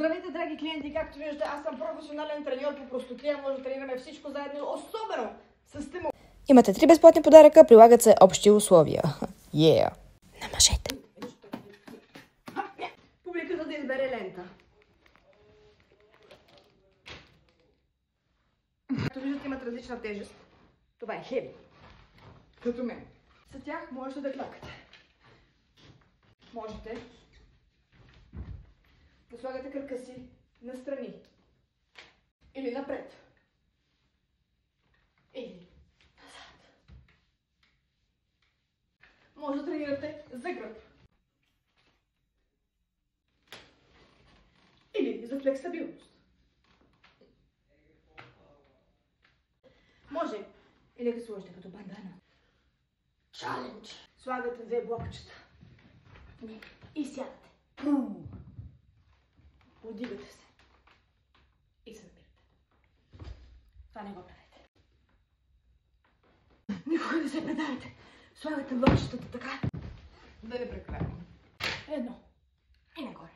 Здравейте, драги клиенти! Както виждате, аз съм професионален треньор по простоклия. Може да тренираме всичко заедно, особено с стимул. Имате 3 безплатни подаръка, прилагат се общи условия. На мъжете. Публиката да избере лента. Както виждате, имат различна тежест. Това е хеви. Като мен. За тях можете да клякате. Можете да слагате кръка си настрани. Или напред. Или назад. Може да тренирате за гръб. Или за флексабилност. Може или да сложите като бандана. Чалендж. Слагате 2 блокчета. И сядате. Подигате се. И се намирате. Това не го правете. Никога не се предавайте. Слагате блокчетата така. Да не прекараме. 1. И нагоре.